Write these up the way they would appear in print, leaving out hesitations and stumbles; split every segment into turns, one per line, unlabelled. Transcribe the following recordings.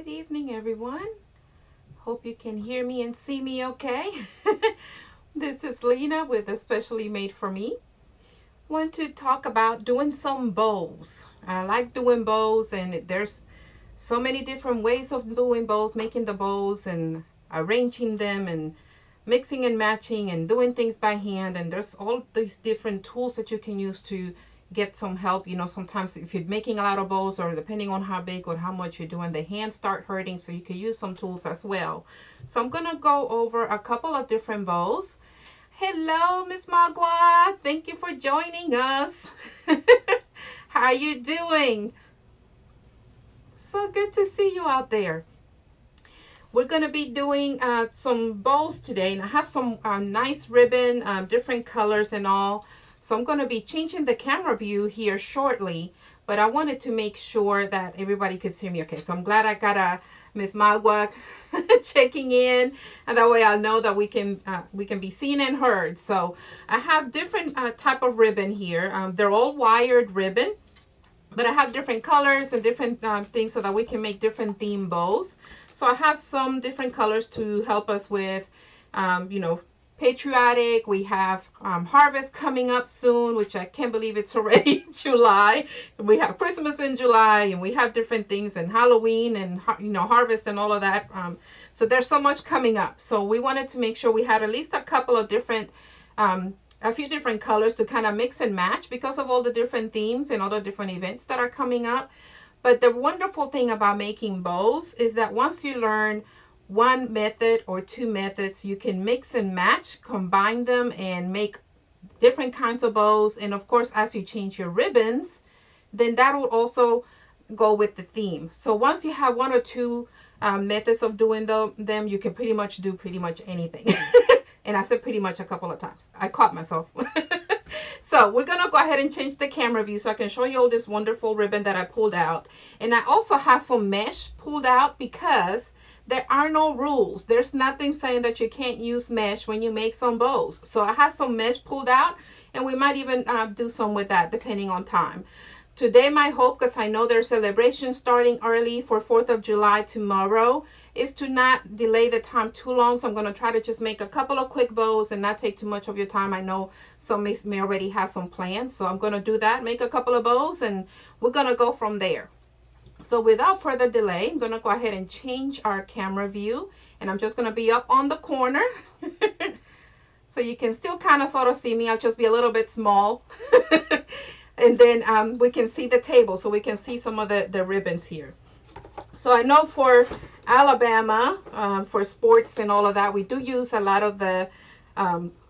Good evening, everyone. Hope you can hear me and see me okay. This is Lena with Especially Made for Me. Want to talk about doing some bows. I like doing bows, and there's so many different ways of doing bows, making the bows and arranging them and mixing and matching and doing things by hand. And there's all these different tools that you can use to get some help. You know, sometimes if you're making a lot of bows, or depending on how big or how much you're doing, the hands start hurting, so you can use some tools as well. So I'm gonna go over a couple of different bows. Hello, Miss Magua, thank you for joining us. How are you doing? So good to see you out there. We're going to be doing some bows today, and I have some nice ribbon, different colors and all. So I'm going to be changing the camera view here shortly, but I wanted to make sure that everybody could see me okay. So I'm glad I got a Miss Magua checking in, and that way I'll know that we can be seen and heard. So I have different type of ribbon here. They're all wired ribbon, but I have different colors and different things so that we can make different theme bows. So I have some different colors to help us with, you know, patriotic. We have harvest coming up soon, which I can't believe it's already July. We have Christmas in July, and we have different things, and Halloween, and you know, harvest and all of that. So there's so much coming up. So we wanted to make sure we had at least a couple of different, a few different colors to kind of mix and match because of all the different themes and all the different events that are coming up. But the wonderful thing about making bows is that once you learn one method or two methods, you can mix and match, combine them, and make different kinds of bows. And of course, as you change your ribbons, then that will also go with the theme. So once you have one or two methods of doing them, you can pretty much do pretty much anything. And I said pretty much a couple of times. I caught myself. So we're going to go ahead and change the camera view so I can show you all this wonderful ribbon that I pulled out. And I also have some mesh pulled out because there are no rules. There's nothing saying that you can't use mesh when you make some bows. So I have some mesh pulled out, and we might even do some with that depending on time. Today, my hope, because I know there's celebration starting early for 4th of July tomorrow, is to not delay the time too long. So I'm going to try to just make a couple of quick bows and not take too much of your time. I know some may already have some plans. So I'm going to do that, make a couple of bows, and we're going to go from there. So without further delay, I'm going to go ahead and change our camera view. And I'm just going to be up on the corner. So you can still kind of sort of see me. I'll just be a little bit small. And then we can see the table, so we can see some of the ribbons here. So I know for Alabama, for sports and all of that, we do use a lot of the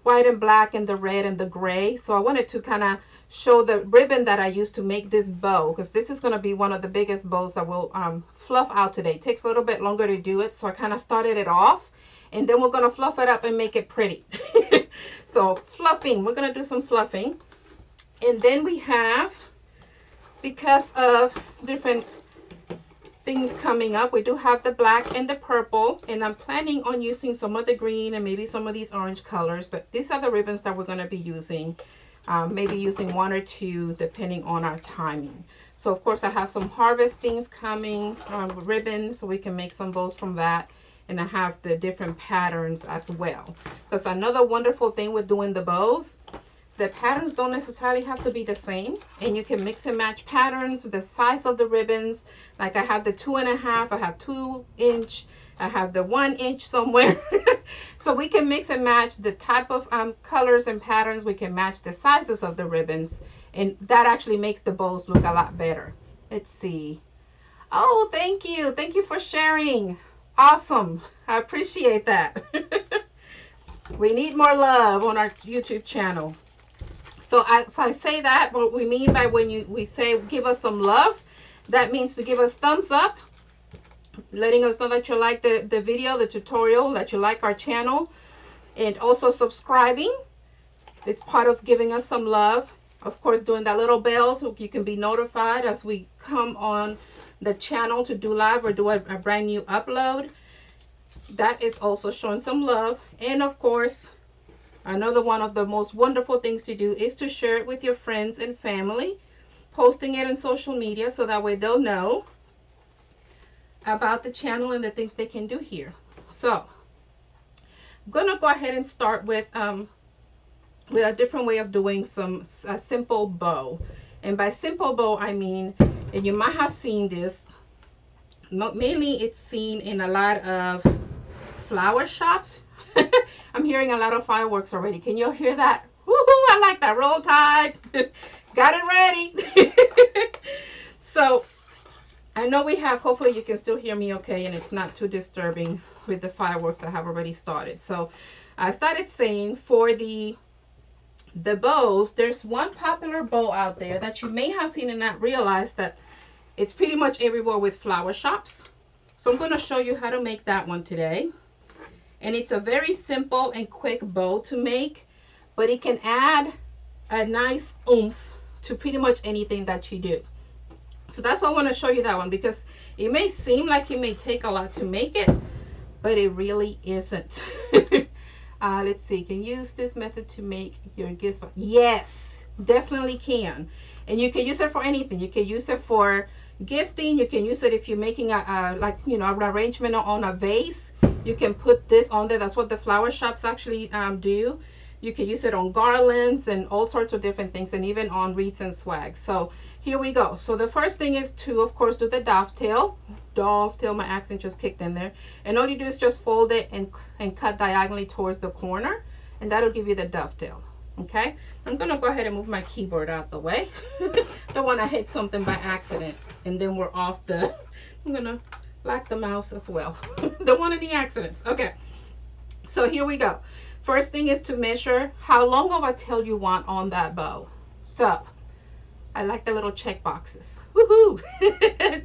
white and black and the red and the gray. So I wanted to kind of show the ribbon that I used to make this bow, because this is going to be one of the biggest bows that we'll fluff out today. It takes a little bit longer to do it, so I kind of started it off, and then we're going to fluff it up and make it pretty. So fluffing, we're going to do some fluffing. And then we have, because of different things coming up, we do have the black and the purple, and I'm planning on using some of the green and maybe some of these orange colors, but these are the ribbons that we're going to be using. Maybe using one or two depending on our timing. So of course I have some harvest things coming, ribbon, so we can make some bows from that. And I have the different patterns as well. Because another wonderful thing with doing the bows, the patterns don't necessarily have to be the same, and you can mix and match patterns, the size of the ribbons. Like I have the 2.5, I have 2 inch, I have the 1 inch somewhere. So we can mix and match the type of colors and patterns. We can match the sizes of the ribbons, and that actually makes the bows look a lot better. Let's see. Oh, thank you for sharing. Awesome, I appreciate that. We need more love on our YouTube channel. So as I say that, what we mean by when we say give us some love, that means to give us thumbs up, letting us know that you like the video, the tutorial, that you like our channel, and also subscribing. It's part of giving us some love. Of course, doing that little bell so you can be notified as we come on the channel to do live or do a brand new upload. That is also showing some love. And of course, another one of the most wonderful things to do is to share it with your friends and family, posting it on social media so that way they'll know. about the channel and the things they can do here. So I'm gonna go ahead and start with a different way of doing a simple bow. And by simple bow, I mean, and you might have seen this, mainly it's seen in a lot of flower shops. I'm hearing a lot of fireworks already. Can you hear that? Woohoo, I like that. Roll Tide. Got it ready. So I know we have, hopefully you can still hear me okay, and it's not too disturbing with the fireworks that have already started. So I started saying for the bows, there's one popular bow out there that you may have seen and not realize that it's pretty much everywhere with flower shops. So I'm going to show you how to make that one today. And it's a very simple and quick bow to make, but it can add a nice oomph to pretty much anything that you do. So that's why I want to show you that one, because it may seem like it may take a lot to make it, but it really isn't. Let's see, can you use this method to make your gifts? Yes, definitely can. And you can use it for anything. You can use it for gifting. You can use it if you're making like, you know, an arrangement on a vase. You can put this on there. That's what the flower shops actually do. You can use it on garlands and all sorts of different things, and even on wreaths and swag. So here we go. So the first thing is to, of course, do the dovetail. Dovetail, my accent just kicked in there. And all you do is just fold it and cut diagonally towards the corner, and that'll give you the dovetail. Okay, I'm gonna go ahead and move my keyboard out the way. Don't want to hit something by accident and then we're off the, I'm gonna lock the mouse as well. Don't want any accidents. Okay, so here we go. First thing is to measure how long of a tail you want on that bow. So I like the little check boxes. Woohoo!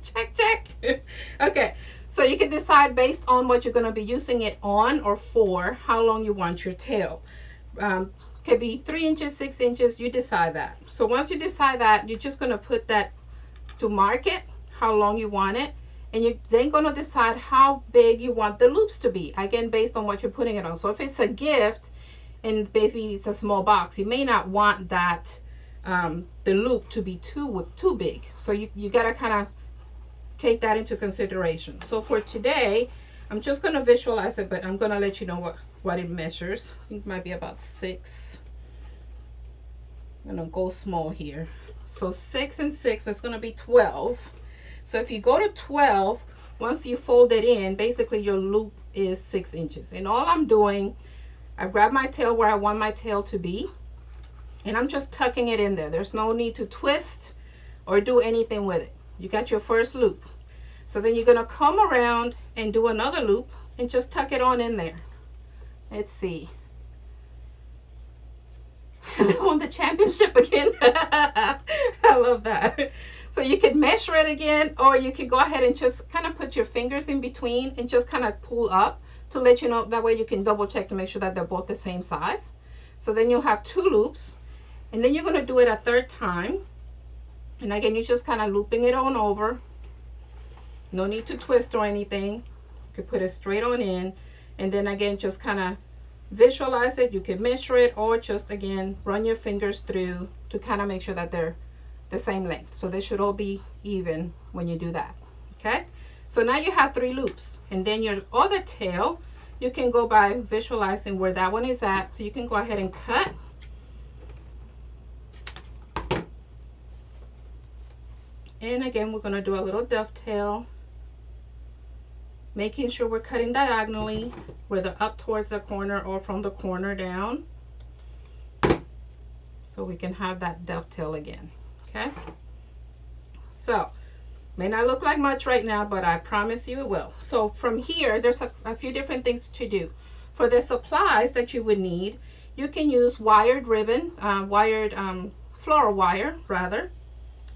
Check, check. Okay, so you can decide based on what you're going to be using it on or for, how long you want your tail. Could be 3 inches, 6 inches, you decide that. So once you decide that, you're just going to put that to mark it, how long you want it. And you're then going to decide how big you want the loops to be, again, based on what you're putting it on. So if it's a gift and basically it's a small box, you may not want that the loop to be too big. So you got to kind of take that into consideration. So for today, I'm just going to visualize it, but I'm going to let you know what it measures. I think it might be about 6. I'm going to go small here. So 6 and 6, so it's going to be 12. So if you go to 12, once you fold it in, basically your loop is 6 inches. And all I'm doing, I grab my tail where I want my tail to be, and I'm just tucking it in there. There's no need to twist or do anything with it. You got your first loop. So then you're gonna come around and do another loop and just tuck it on in there. Let's see. They won the championship again. I love that. So you could measure it again, or you could go ahead and just kind of put your fingers in between and just kind of pull up to let you know. That way you can double check to make sure that they're both the same size. So then you'll have 2 loops, and then you're going to do it a third time. And again, you're just kind of looping it on over. No need to twist or anything. You could put it straight on in, and then again, just kind of visualize it. You can measure it, or just again run your fingers through to kind of make sure that they're the same length. So they should all be even when you do that. Okay, so now you have 3 loops, and then your other tail, you can go by visualizing where that one is at. So you can go ahead and cut. And again, we're going to do a little dovetail, making sure we're cutting diagonally, whether up towards the corner or from the corner down, so we can have that dovetail again. Okay, so may not look like much right now, but I promise you it will. So from here, there's a few different things to do. For the supplies that you would need, you can use wired ribbon, floral wire rather.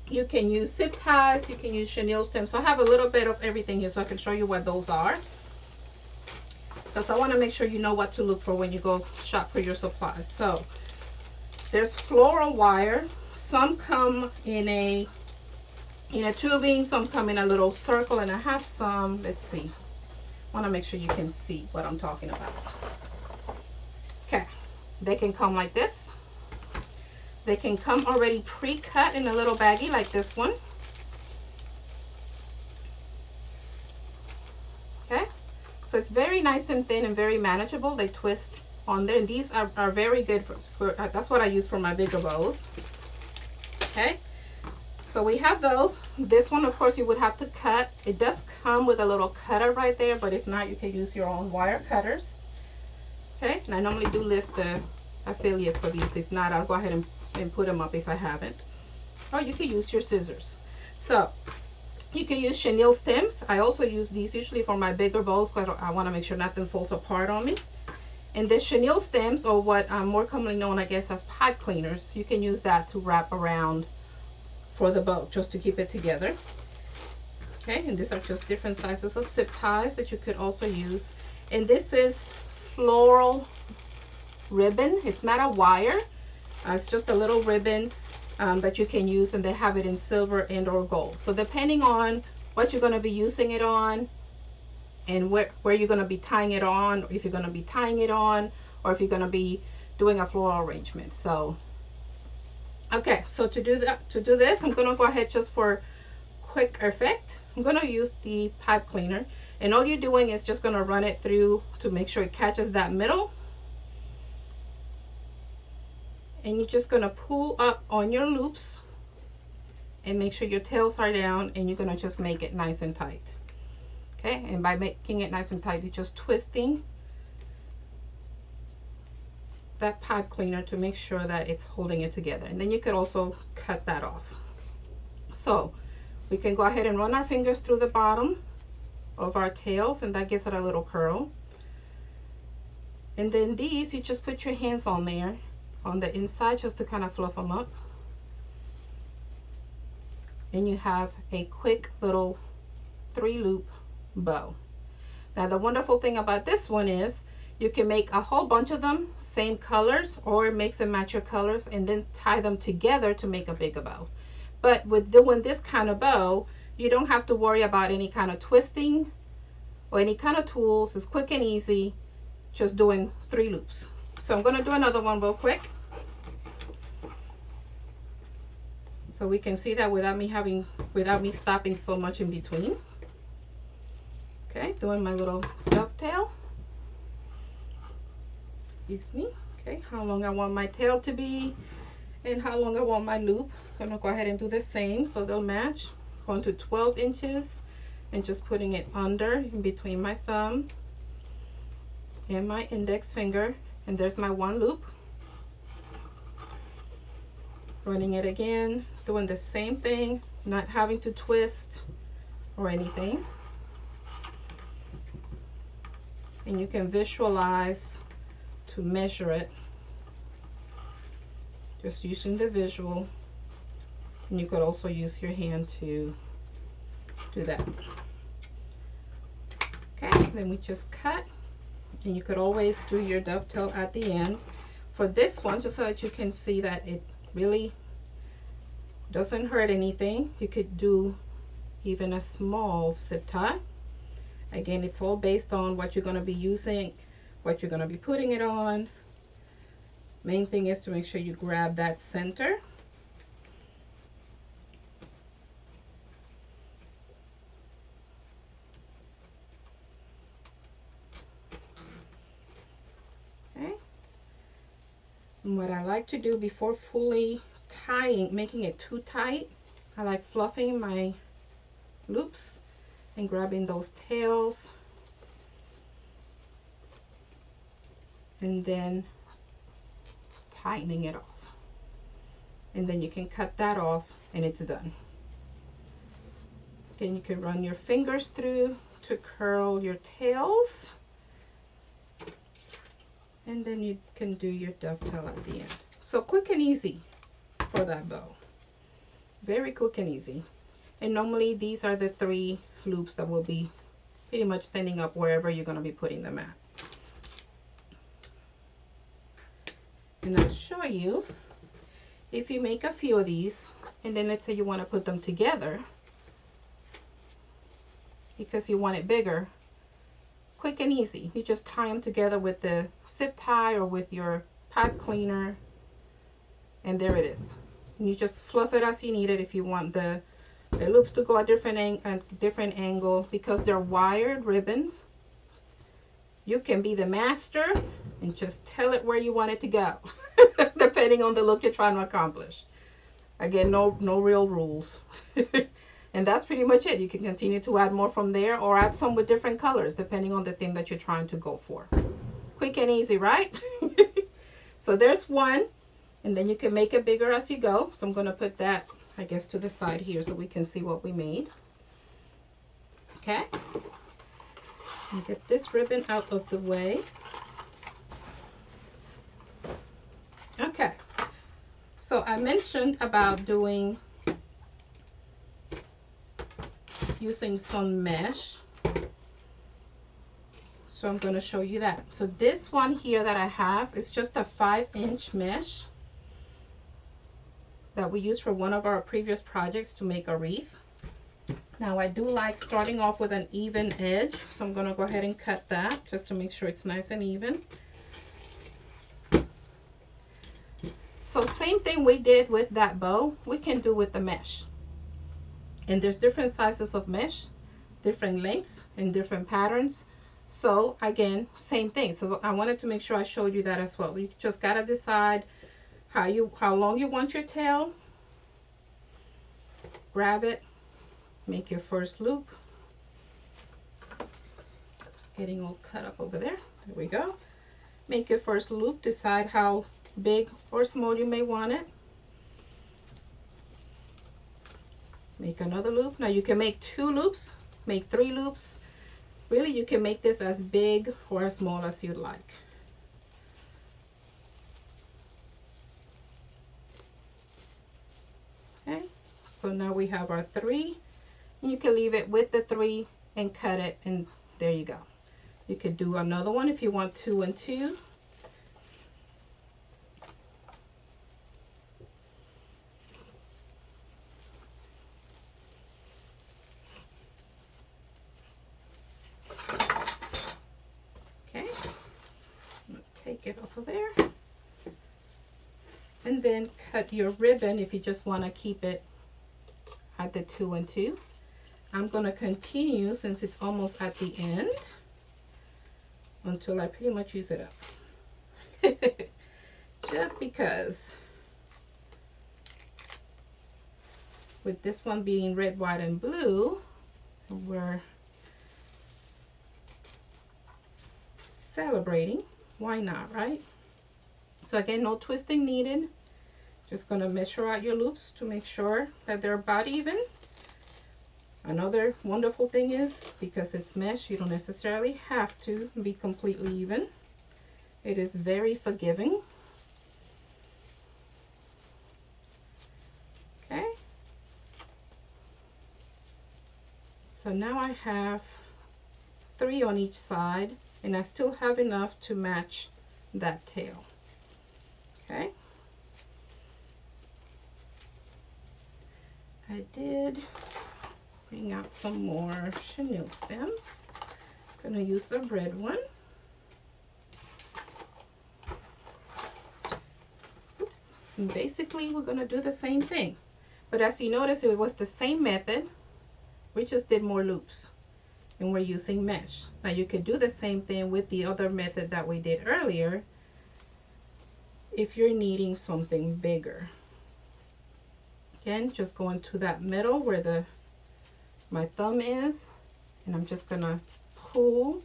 You can use zip ties, you can use chenille stems. So I have a little bit of everything here so I can show you what those are, because I want to make sure you know what to look for when you go shop for your supplies. So there's floral wire. Some come in a tubing, some come in a little circle, and I have some, let's see, I want to make sure you can see what I'm talking about. Okay, they can come like this. They can come already pre-cut in a little baggie like this one. So it's very nice and thin and very manageable. They twist on there, and these are very good for that's what I use for my bigger bows. Okay, so we have those. This one, of course, you would have to cut. It does come with a little cutter right there, but if not, you can use your own wire cutters. Okay, and I normally do list the affiliates for these. If not, I'll go ahead and put them up if I haven't. Or you can use your scissors. So you can use Chenille Stems. I also use these usually for my bigger bowls because I want to make sure nothing falls apart on me. And the Chenille Stems, or what more commonly known, I guess, as pipe cleaners, you can use that to wrap around for the bow just to keep it together. Okay, and these are just different sizes of zip ties that you could also use. And this is floral ribbon. It's not a wire. It's just a little ribbon that you can use, and they have it in silver and or gold. So depending on what you're going to be using it on and where you're going to be tying it on, if you're going to be tying it on, or if you're going to be doing a floral arrangement. So okay, so to do this, I'm going to go ahead just for quick effect. I'm going to use the pipe cleaner, and all you're doing is just going to run it through to make sure it catches that middle. And you're just going to pull up on your loops and make sure your tails are down, and you're going to just make it nice and tight. Okay, and by making it nice and tight, you're just twisting that pipe cleaner to make sure that it's holding it together. And then you could also cut that off. So we can go ahead and run our fingers through the bottom of our tails, and that gives it a little curl. And then these, you just put your hands on there on the inside just to kind of fluff them up, and you have a quick little 3-loop bow. Now the wonderful thing about this one is you can make a whole bunch of them same colors, or mix and match your colors and then tie them together to make a bigger bow. But with doing this kind of bow, you don't have to worry about any kind of twisting or any kind of tools. It's quick and easy, just doing 3 loops. So I'm going to do another one real quick, so we can see that without me stopping so much in between. Okay, doing my little dovetail. Excuse me. Okay, how long I want my tail to be and how long I want my loop. I'm going to go ahead and do the same so they'll match. Going to 12 inches and just putting it under in between my thumb and my index finger. And there's my 1 loop. Running it again, doing the same thing, not having to twist or anything. And you can visualize to measure it, just using the visual. And you could also use your hand to do that. Okay, then we just cut. And you could always do your dovetail at the end. For this one, just so that you can see that it really doesn't hurt anything, you could do even a small zip tie. Again, it's all based on what you're going to be using, what you're going to be putting it on. Main thing is to make sure you grab that center. And what I like to do before fully tying, making it too tight, I like fluffing my loops and grabbing those tails and then tightening it off. And then you can cut that off and it's done. Then you can run your fingers through to curl your tails. And then you can do your dovetail at the end. So quick and easy for that bow. Very quick and easy. And normally these are the 3 loops that will be pretty much standing up wherever you're going to be putting them at. And I'll show you, if you make a few of these, and then let's say you want to put them together because you want it bigger, quick and easy. You just tie them together with the zip tie or with your pipe cleaner, and there it is. And you just fluff it as you need it. If you want the loops to go a different angle, because they're wired ribbons, You can be the master and just tell it where you want it to go, depending on the look you're trying to accomplish. Again, no real rules. And that's pretty much it. You can continue to add more from there or add some with different colors, depending on the theme that you're trying to go for. Quick and easy, right? So there's one, and then you can make it bigger as you go. So I'm going to put that, I guess, to the side here so we can see what we made. Okay. And get this ribbon out of the way. Okay. So I mentioned about using some mesh. So I'm going to show you that. So this one here that I have is just a 5-inch mesh that we used for one of our previous projects to make a wreath. Now I do like starting off with an even edge, so I'm going to go ahead and cut that just to make sure it's nice and even. So same thing we did with that bow, we can do with the mesh. And there's different sizes of mesh, different lengths and different patterns. So again, same thing. So I wanted to make sure I showed you that as well. You just got to decide how long you want your tail. Grab it, make your first loop. It's getting all cut up over there. There we go. Make your first loop, decide how big or small you may want it. Make another loop. Now you can make 2 loops, make 3 loops. Really, you can make this as big or as small as you'd like. Okay, so now we have our 3. You can leave it with the 3 and cut it, and there you go. You could do another one if you want 2 and 2. It off of there, and then cut your ribbon if you just want to keep it at the 2 and 2. I'm going to continue since it's almost at the end until I pretty much use it up. Just because with this one being red, white, and blue, we're celebrating. Why not, right? So again, no twisting needed. Just going to measure out your loops to make sure that they're about even. Another wonderful thing is, because it's mesh, you don't necessarily have to be completely even. It is very forgiving. Okay. So now I have 3 on each side. And I still have enough to match that tail. Okay. I did bring out some more chenille stems. I'm going to use a red one. Oops. And basically, we're going to do the same thing. But as you notice, it was the same method. We just did more loops. And we're using mesh. Now you could do the same thing with the other method that we did earlier if you're needing something bigger. Again, just go into that middle where my thumb is, and I'm just gonna pull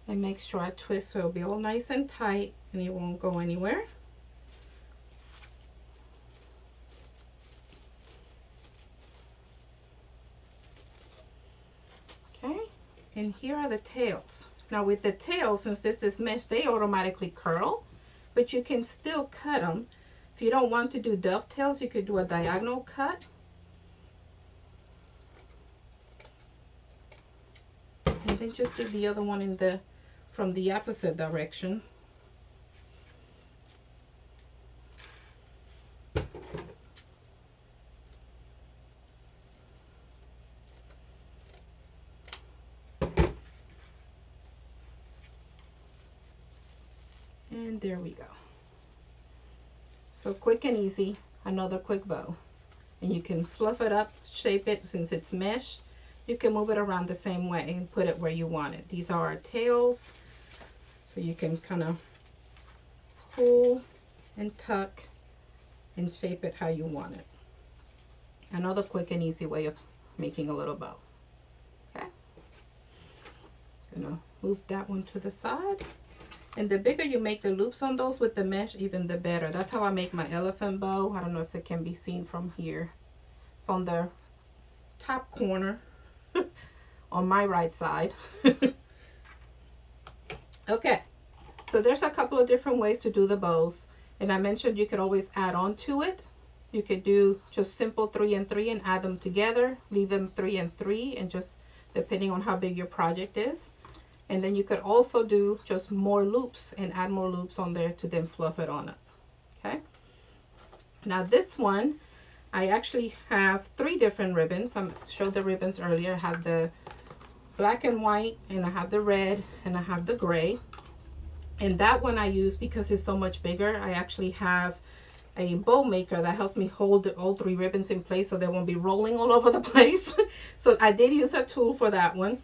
and make sure I twist so it'll be all nice and tight and it won't go anywhere. And here are the tails. Now with the tails, since this is mesh, they automatically curl, but you can still cut them. If you don't want to do dovetails, you could do a diagonal cut. And then just do the other one from the opposite direction. And there we go. So quick and easy, another quick bow. And you can fluff it up, shape it. Since it's mesh, you can move it around the same way and put it where you want it. These are our tails. So you can kind of pull and tuck and shape it how you want it. Another quick and easy way of making a little bow. Okay, gonna move that one to the side. And the bigger you make the loops on those with the mesh, even the better. That's how I make my elephant bow. I don't know if it can be seen from here. It's on the top corner on my right side. Okay, so there's a couple of different ways to do the bows, and I mentioned you could always add on to it. You could do just simple 3 and 3 and add them together, leave them 3 and 3, and just depending on how big your project is. And then you could also do just more loops and add more loops on there to then fluff it on up. Okay, now this one I actually have 3 different ribbons. I showed the ribbons earlier. I have the black and white, and I have the red, and I have the gray. And that one I use because it's so much bigger. I actually have a bow maker that helps me hold all 3 ribbons in place so they won't be rolling all over the place. So I did use a tool for that one.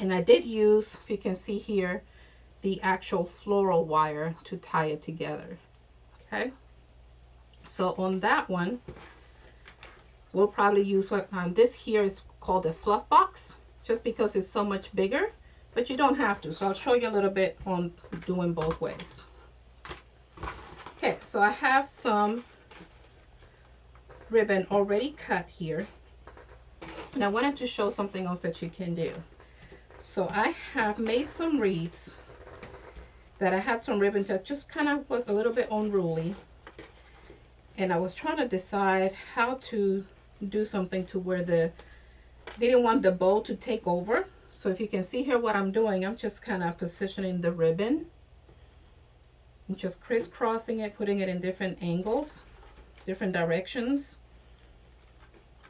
And I did use, if you can see here, the actual floral wire to tie it together. Okay, so on that one, we'll probably use what this here is called a fluff box, just because it's so much bigger, but you don't have to. So I'll show you a little bit on doing both ways. Okay, so I have some ribbon already cut here, and I wanted to show something else that you can do. So I have made some wreaths that I had some ribbon that just kind of was a little bit unruly, and I was trying to decide how to do something to where didn't want the bow to take over. So if you can see here what I'm doing, I'm just kind of positioning the ribbon and just crisscrossing it, putting it in different angles, different directions.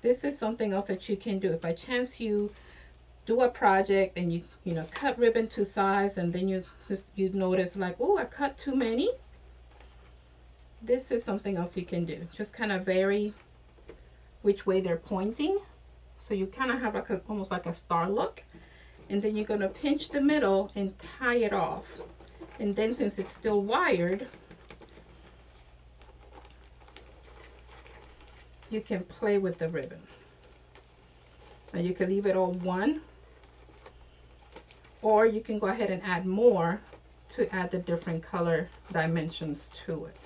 This is something else that you can do. If by chance you do a project and you know cut ribbon to size, and then you notice like, oh, I cut too many, this is something else you can do. Just kind of vary which way they're pointing, so you kind of have like almost like a star look. And then you're going to pinch the middle and tie it off. And then since it's still wired, you can play with the ribbon. Now you can leave it all one, or you can go ahead and add more to add the different color dimensions to it.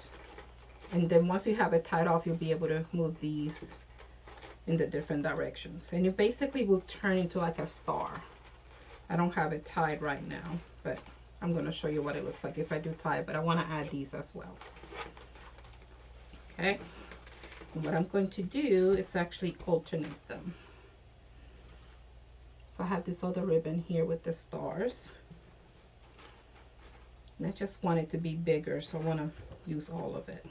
And then once you have it tied off, you'll be able to move these in the different directions, and it basically will turn into like a star. I don't have it tied right now, but I'm going to show you what it looks like if I do tie it, but I want to add these as well. Okay, and what I'm going to do is actually alternate them. So I have this other ribbon here with the stars, and I just want it to be bigger, so I want to use all of it.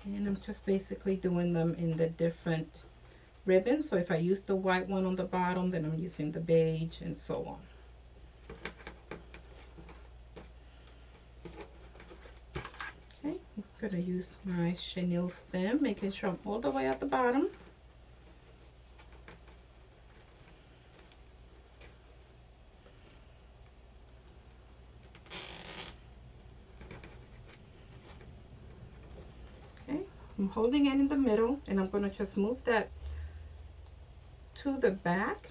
And I'm just basically doing them in the different ribbons. So if I use the white one on the bottom, then I'm using the beige and so on. Okay, I'm going to use my chenille stem, making sure I'm all the way at the bottom. I'm holding it in the middle, and I'm going to just move that to the back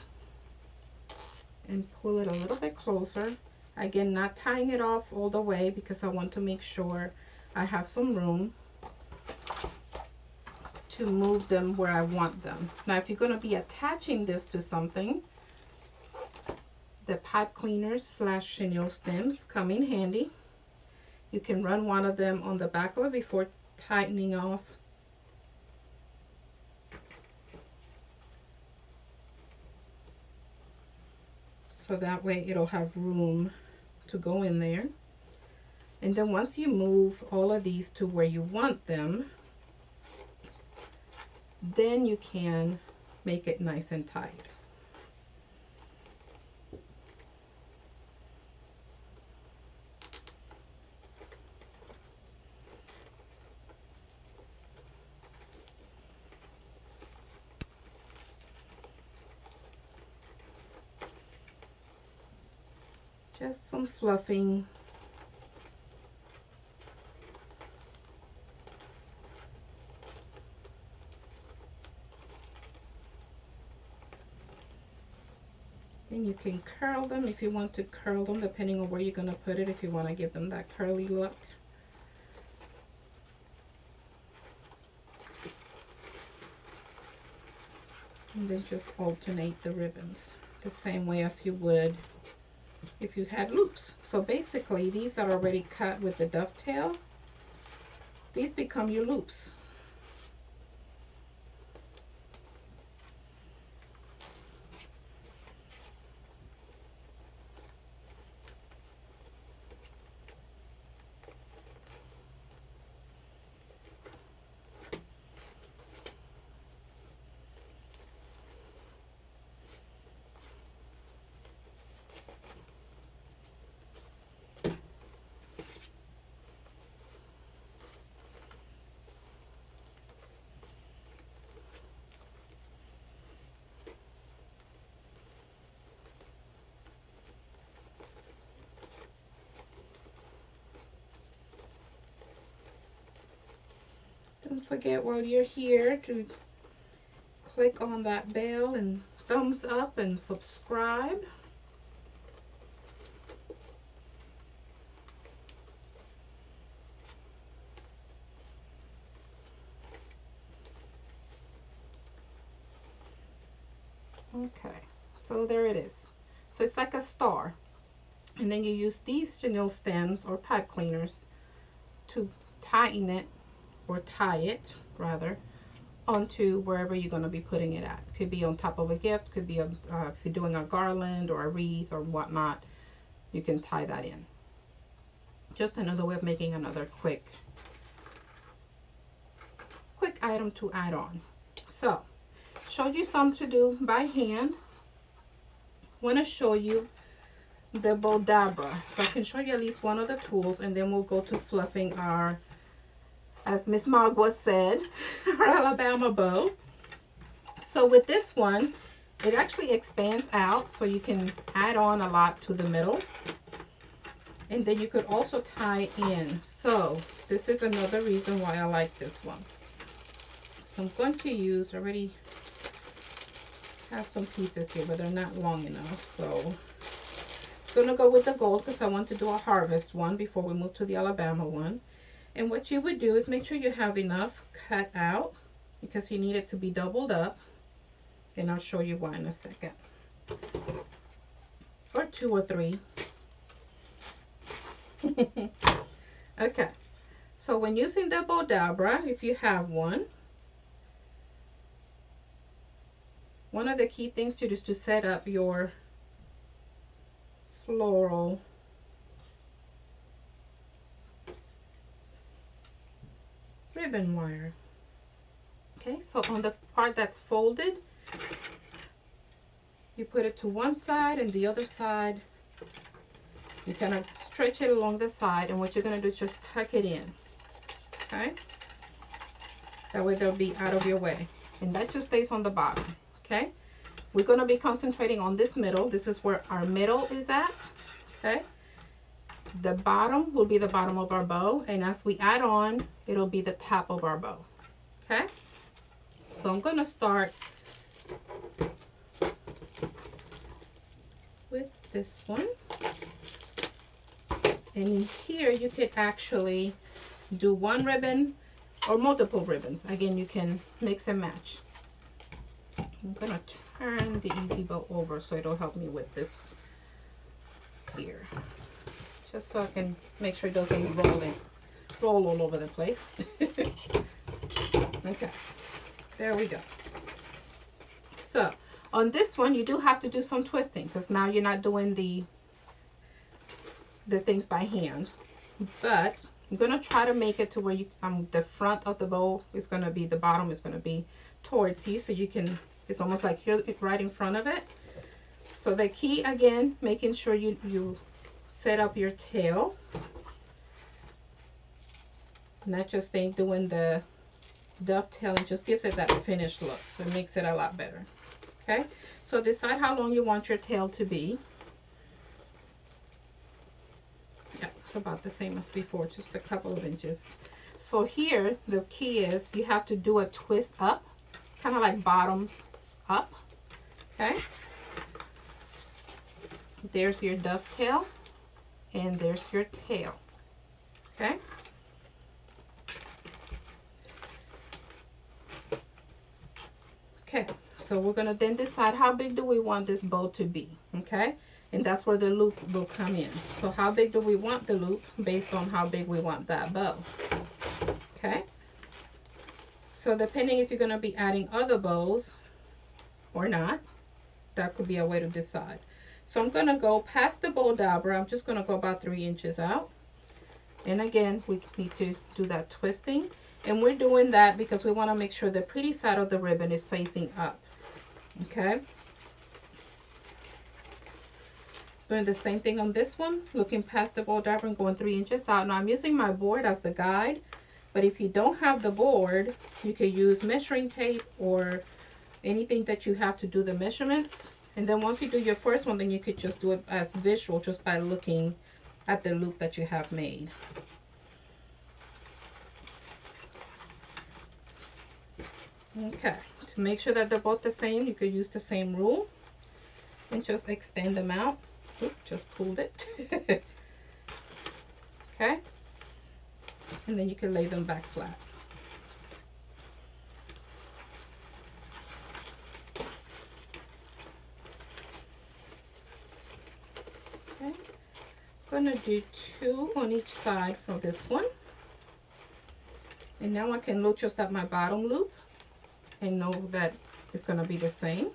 and pull it a little bit closer. Again, not tying it off all the way because I want to make sure I have some room to move them where I want them. Now, if you're going to be attaching this to something, the pipe cleaners / chenille stems come in handy. You can run one of them on the back of it before tightening off. So that way it'll have room to go in there. And then once you move all of these to where you want them, then you can make it nice and tight. Just some fluffing. And you can curl them if you want to curl them, depending on where you're going to put it, if you want to give them that curly look. And then just alternate the ribbons the same way as you would if you had loops. So basically, these are already cut with the dovetail. These become your loops. Don't forget, while you're here, to click on that bell and thumbs up and subscribe. Okay, so there it is. So it's like a star. And then you use these Chenille stems or pipe cleaners to tighten it, or tie it rather, onto wherever you're going to be putting it at. Could be on top of a gift, could be a, if you're doing a garland or a wreath or whatnot, you can tie that in. Just another way of making another quick item to add on. So, showed you some to do by hand. Want to show you the Bowdabra. So I can show you at least one of the tools, and then we'll go to fluffing our, as Miss Margwa said, our Alabama bow. So with this one, it actually expands out, so you can add on a lot to the middle. And then you could also tie in. So this is another reason why I like this one. So I'm going to use, already have some pieces here, but they're not long enough. So I'm going to go with the gold because I want to do a harvest one before we move to the Alabama one. And what you would do is make sure you have enough cut out, because you need it to be doubled up. And I'll show you why in a second. Or 2 or 3. Okay. So when using the Bowdabra, if you have one of the key things to do is to set up your floral ribbon wire. Okay, so on the part that's folded, you put it to one side, and the other side you kind of stretch it along the side, and what you're going to do is just tuck it in. Okay, that way they'll be out of your way, and that just stays on the bottom. Okay, we're going to be concentrating on this middle. This is where our middle is at. Okay, the bottom will be the bottom of our bow, and as we add on, it'll be the top of our bow. Okay, so I'm going to start with this one, and in here you could actually do one ribbon or multiple ribbons. Again, you can mix and match. I'm going to turn the easy bow over so it'll help me with this here, just so I can make sure it doesn't roll all over the place. Okay, there we go. So on this one, you do have to do some twisting, because now you're not doing the things by hand. But I'm going to try to make it to where you the front of the bow is going to be, the bottom is going to be towards you, so you can, it's almost like you're right in front of it. So the key, again, making sure you set up your tail, not just doing the dovetail, and just gives it that finished look, so it makes it a lot better. Okay, so decide how long you want your tail to be. It's about the same as before, just a couple of inches. So here, the key is you have to do a twist up, kind of like bottoms up, okay? There's your dovetail, and there's your tail, okay? Okay, so we're gonna then decide how big do we want this bow to be, okay? And that's where the loop will come in. So how big do we want the loop based on how big we want that bow, okay? So depending if you're gonna be adding other bows or not, that could be a way to decide. So I'm gonna go past the Bowdabra. I'm just gonna go about 3 inches out. And again, we need to do that twisting. And we're doing that because we wanna make sure the pretty side of the ribbon is facing up, okay? Doing the same thing on this one, looking past the Bowdabra and going 3 inches out. Now I'm using my board as the guide, but if you don't have the board, you could use measuring tape or anything that you have to do the measurements. And then once you do your first one, then you could just do it as visual just by looking at the loop that you have made. Okay, to make sure that they're both the same, you could use the same rule and just extend them out. Oops, just pulled it. Okay, and then you can lay them back flat. Okay, I'm gonna do 2 on each side for this one. And now I can look just at my bottom loop and know that it's gonna be the same.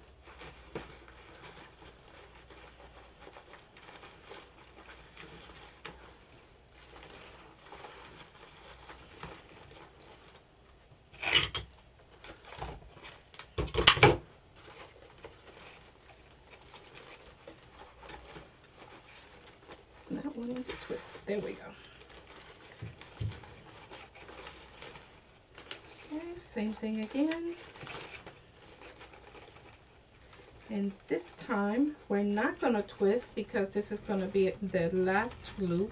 Not wanting to twist. There we go. Okay, same thing again. And this time we're not going to twist because this is going to be the last loop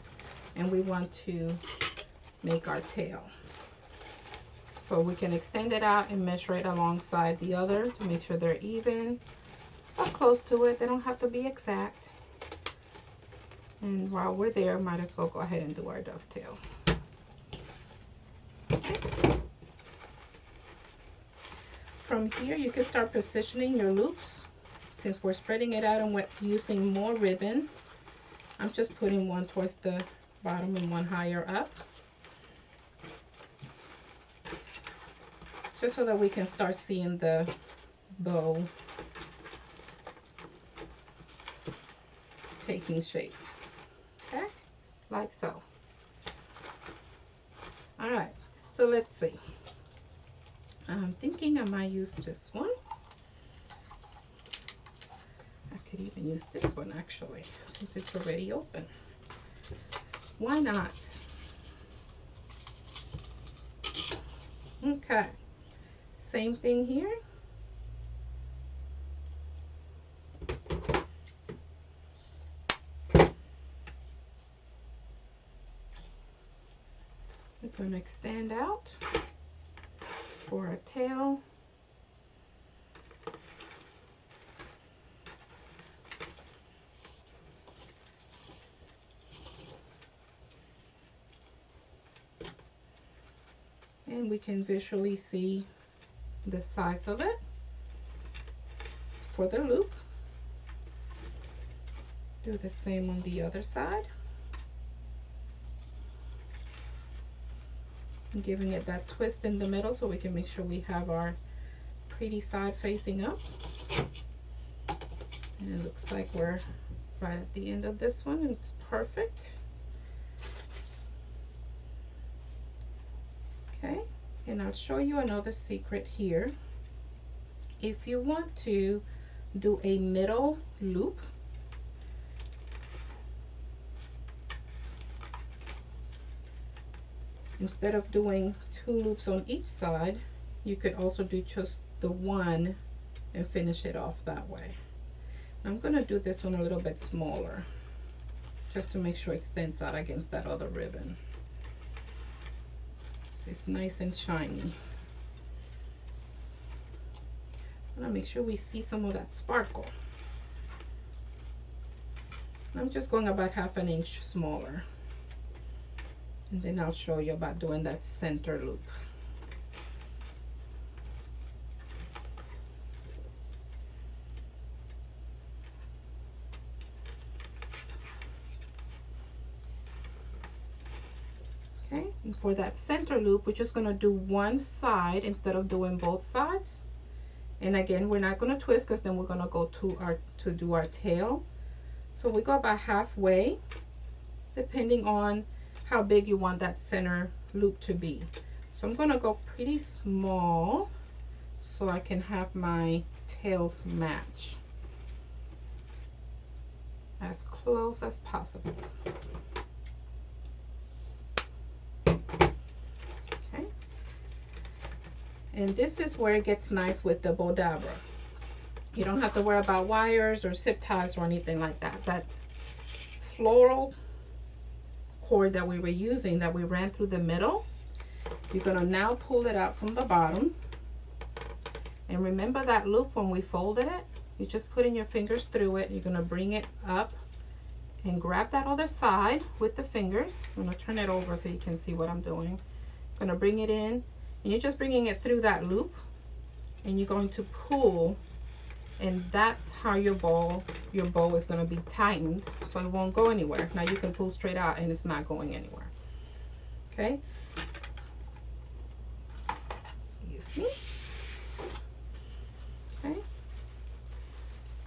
and we want to make our tail. So we can extend it out and measure it alongside the other to make sure they're even or close to it. They don't have to be exact. And while we're there, might as well go ahead and do our dovetail. Okay. From here, you can start positioning your loops. Since we're spreading it out and we're using more ribbon, I'm just putting one towards the bottom and one higher up. Just so that we can start seeing the bow taking shape. Okay, like so. All right, so let's see. I'm thinking I might use this one. I could even use this one actually, since it's already open. Why not? Okay, same thing here. We're going to extend out for our tail. And we can visually see the size of it for the loop. Do the same on the other side. And giving it that twist in the middle so we can make sure we have our pretty side facing up. And it looks like we're right at the end of this one and it's perfect. Okay, and I'll show you another secret here. If you want to do a middle loop, instead of doing 2 loops on each side, you could also do just the one and finish it off that way. I'm going to do this one a little bit smaller. just to make sure it stands out against that other ribbon. It's nice and shiny. I want to make sure we see some of that sparkle. I'm just going about 1/2 inch smaller. And then I'll show you about doing that center loop. Okay, and for that center loop, we're just going to do one side instead of doing both sides. And again, we're not going to twist because then we're going to go to do our tail. So we go about halfway, depending on how big you want that center loop to be. So I'm going to go pretty small so I can have my tails match as close as possible. Okay. And this is where it gets nice with the Bowdabra. You don't have to worry about wires or zip ties or anything like that. That floral cord that we were using, that we ran through the middle, you're going to now pull it out from the bottom. And remember that loop when we folded it? You just put in your fingers through it. You're going to bring it up and grab that other side with the fingers. I'm going to turn it over so you can see what I'm doing. I'm going to bring it in, and you're just bringing it through that loop, and you're going to pull, and that's how your bow is going to be tightened, so it won't go anywhere. Now you can pull straight out and it's not going anywhere. Okay, excuse me. Okay,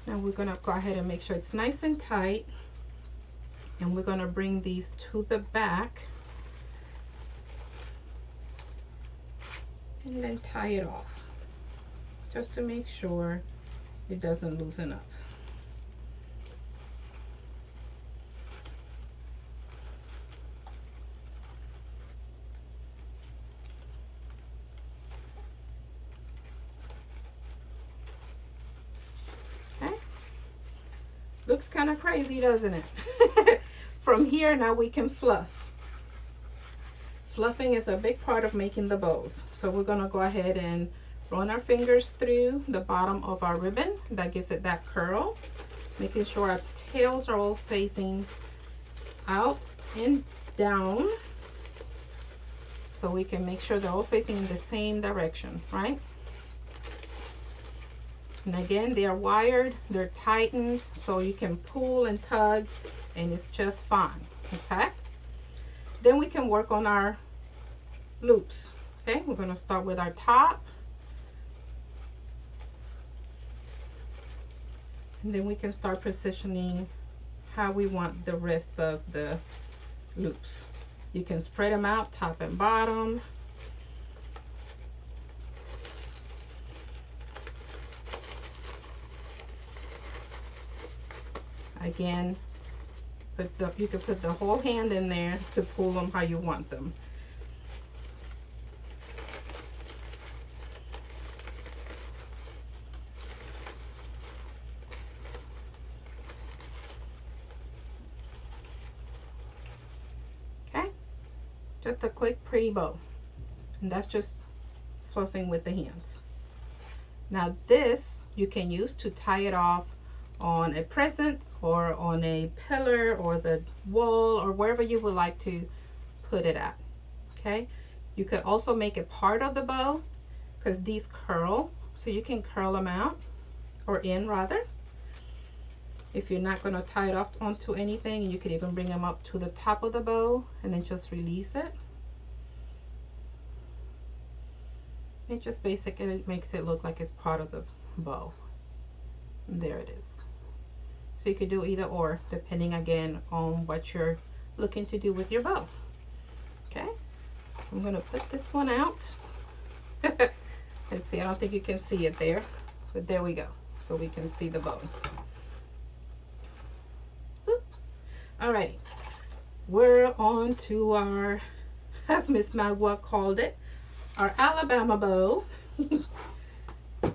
now we're going to go ahead and make sure it's nice and tight, and we're going to bring these to the back and then tie it off just to make sure it doesn't loosen up. Okay, looks kind of crazy, doesn't it? From here, now we can fluff. Fluffing is a big part of making the bows. So we're going to go ahead and run our fingers through the bottom of our ribbon. That gives it that curl, making sure our tails are all facing out and down, so we can make sure they're all facing in the same direction, right? And again, they are wired, they're tightened, so you can pull and tug and it's just fine. Okay, then we can work on our loops. Okay, we're going to start with our top, and then we can start positioning how we want the rest of the loops. You can spread them out top and bottom. Again, you can put the whole hand in there to pull them how you want them. Okay, just a quick pretty bow, and that's just fluffing with the hands. Now this you can use to tie it off on a present or on a pillar or the wall or wherever you would like to put it at. Okay, you could also make it part of the bow because these curl, so you can curl them out or in rather. If you're not going to tie it off onto anything, you could even bring them up to the top of the bow and then just release it. It just basically makes it look like it's part of the bow. And there it is. So you could do either or, depending again on what you're looking to do with your bow. Okay, so I'm going to put this one out. Let's see, I don't think you can see it there, but there we go. So we can see the bow. Alrighty, we're on to our, as Miss Magua called it, our Alabama bow.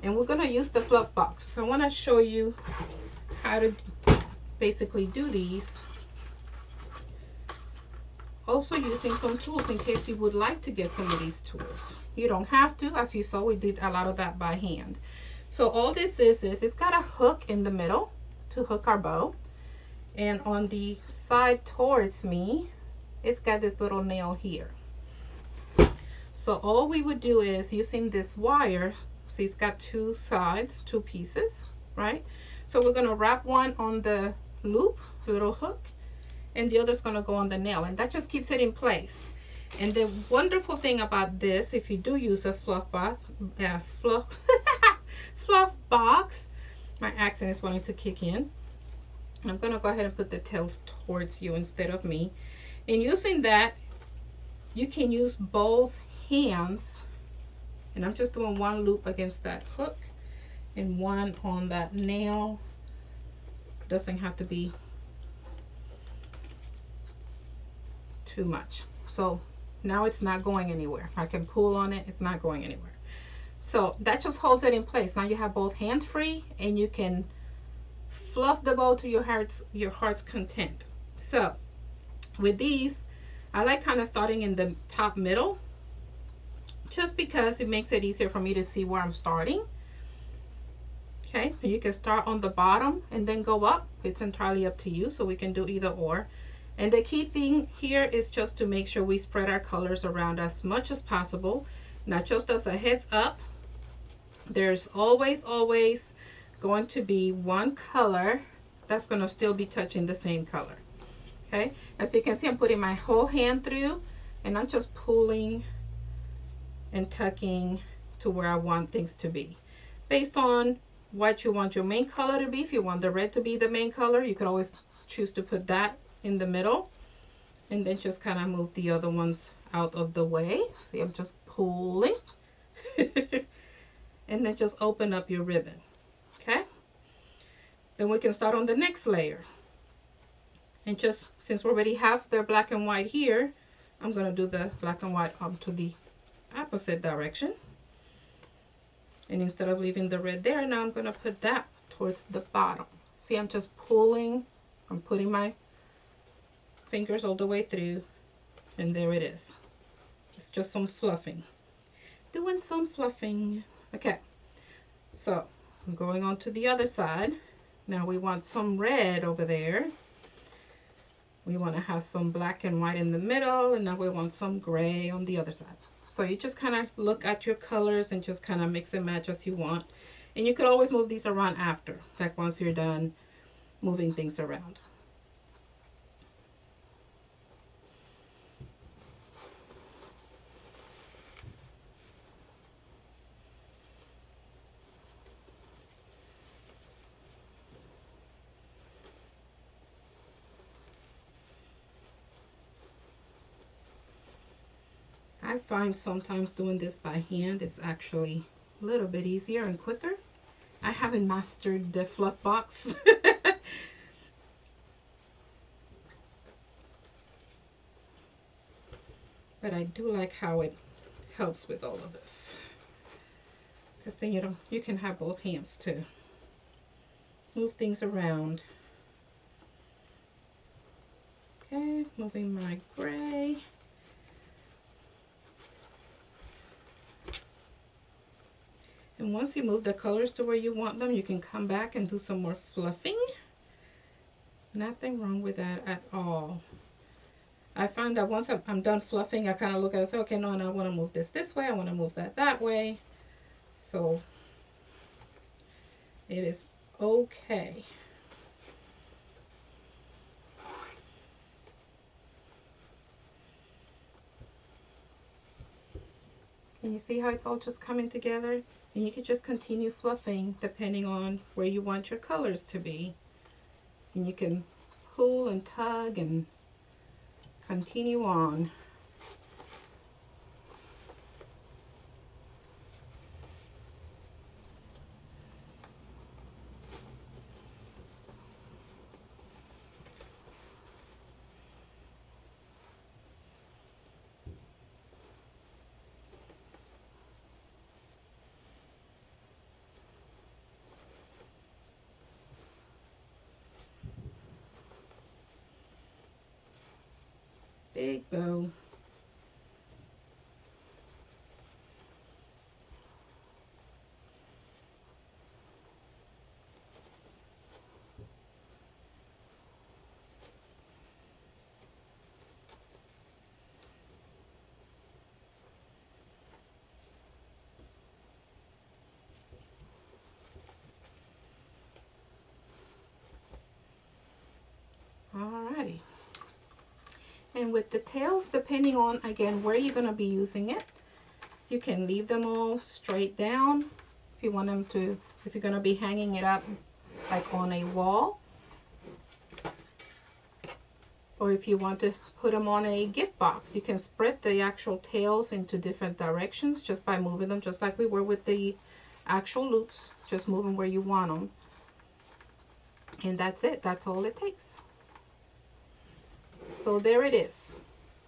And we're going to use the fluff box. So I want to show you how to basically do these also using some tools in case you would like to get some of these tools. You don't have to. As you saw, we did a lot of that by hand. So all this is it's got a hook in the middle to hook our bow, and on the side towards me it's got this little nail here. So all we would do is using this wire, see it's got two sides, two pieces, right? So we're going to wrap one on the loop, little hook, and the other's going to go on the nail, and that just keeps it in place. And the wonderful thing about this, if you do use a fluff box, fluff box, my accent is wanting to kick in. I'm going to go ahead and put the tails towards you instead of me. And using that, you can use both hands, and I'm just doing one loop against that hook and one on that nail. Doesn't have to be too much. So now it's not going anywhere. I can pull on it, it's not going anywhere. So that just holds it in place. Now you have both hands free, and you can fluff the bow to your heart's content. So with these, I like kind of starting in the top middle, just because it makes it easier for me to see where I'm starting. Okay, you can start on the bottom and then go up. It's entirely up to you, so we can do either or. And the key thing here is just to make sure we spread our colors around as much as possible. Now, just as a heads up, there's always going to be one color that's going to still be touching the same color. Okay, as you can see, I'm putting my whole hand through, and I'm just pulling and tucking to where I want things to be, based on what you want your main color to be. If you want the red to be the main color, you could always choose to put that in the middle, and then just kind of move the other ones out of the way. See, I'm just pulling and then just open up your ribbon. Okay, then we can start on the next layer. And just since we already have the black and white here, I'm going to do the black and white up to the opposite direction. And instead of leaving the red there, now I'm going to put that towards the bottom. See, I'm just pulling, I'm putting my fingers all the way through, and there it is. It's just some fluffing. Doing some fluffing. Okay, so I'm going on to the other side. Now we want some red over there. We want to have some black and white in the middle, and now we want some gray on the other side. So you just kind of look at your colors and just kind of mix and match as you want. And you could always move these around after, like once you're done moving things around. I find sometimes doing this by hand is actually a little bit easier and quicker. I haven't mastered the fluff box. But I do like how it helps with all of this. Because then you can have both hands to move things around. Okay, moving my gray. And once you move the colors to where you want them, you can come back and do some more fluffing. Nothing wrong with that at all. I find that once I'm done fluffing, I kind of look at it and say, okay, no, I want to move this way. I want to move that way. So it is okay. Can you see how it's all just coming together? And you can just continue fluffing depending on where you want your colors to be. And you can pull and tug and continue on. Big bow. Alrighty. And with the tails, depending on, again, where you're going to be using it, you can leave them all straight down if you want them to, if you're going to be hanging it up like on a wall, or if you want to put them on a gift box. You can spread the actual tails into different directions just by moving them, just like we were with the actual loops. Just move them where you want them. And that's it. That's all it takes. So there it is.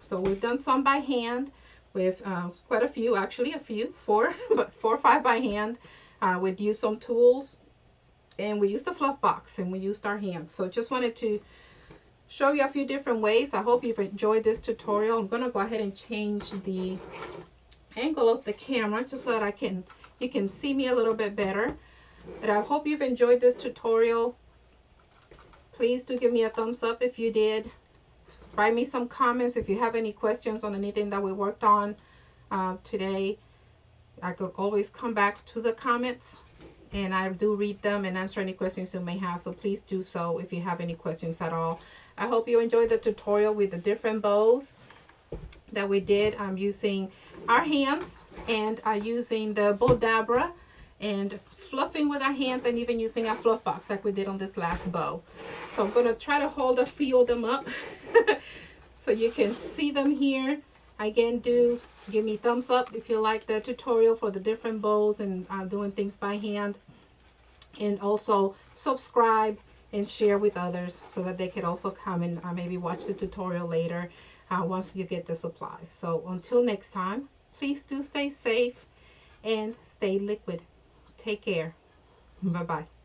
So we've done some by hand with quite a few, actually a few, four or five by hand. We'd use some tools, and we used the fluff box, and we used our hands. So just wanted to show you a few different ways. I hope you've enjoyed this tutorial. I'm going to go ahead and change the angle of the camera just so that you can see me a little bit better. But I hope you've enjoyed this tutorial. Please do give me a thumbs up if you did. Write me some comments if you have any questions on anything that we worked on today. I could always come back to the comments, and I do read them and answer any questions you may have. So please do so if you have any questions at all. I hope you enjoyed the tutorial with the different bows that we did. I'm using our hands, and using the Bowdabra, and fluffing with our hands, and even using a fluff box like we did on this last bow. So I'm going to try to hold a few of them up so you can see them here. Again, do give me thumbs up if you like the tutorial for the different bows and doing things by hand. And also subscribe and share with others so that they could also come and maybe watch the tutorial later once you get the supplies. So until next time, please do stay safe and stay liquid. Take care. Bye-bye.